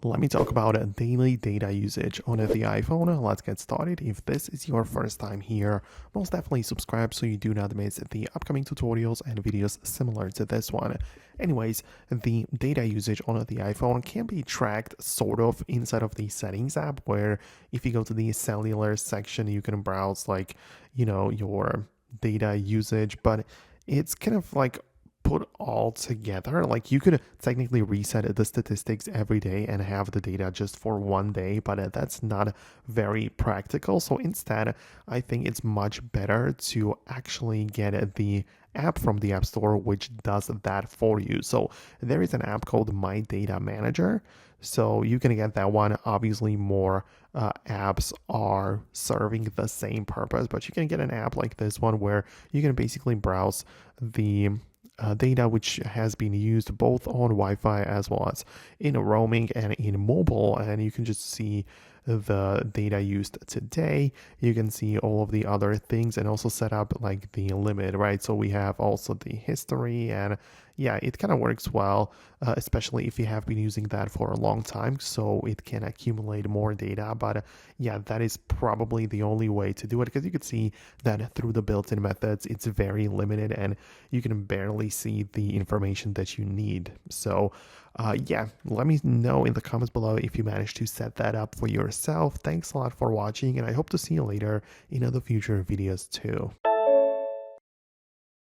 Let me talk about daily data usage on the iPhone. Let's get started. If this is your first time here, most definitely subscribe so you do not miss the upcoming tutorials and videos similar to this one. Anyways, the data usage on the iPhone can be tracked sort of inside of the settings app, where if you go to the cellular section, you can browse your data usage, but it's kind of like put all together. Like you could technically reset the statistics every day and have the data just for one day, but that's not very practical. So instead, I think it's much better to actually get the app from the App Store, which does that for you. So there is an app called My Data Manager. So you can get that one. Obviously, more apps are serving the same purpose, but you can get an app like this one where you can basically browse the data which has been used both on Wi-Fi as well as in roaming and in mobile, and you can just see the data used today. You can see all of the other things and also set up like the limit, right? So we have also the history, and yeah, it kind of works well, especially if you have been using that for a long time, so it can accumulate more data. But yeah, that is probably the only way to do it, because you could see that through the built-in methods it's very limited and you can barely see the information that you need. So yeah, let me know in the comments below if you managed to set that up for yourself. Thanks a lot for watching, and I hope to see you later in other future videos too.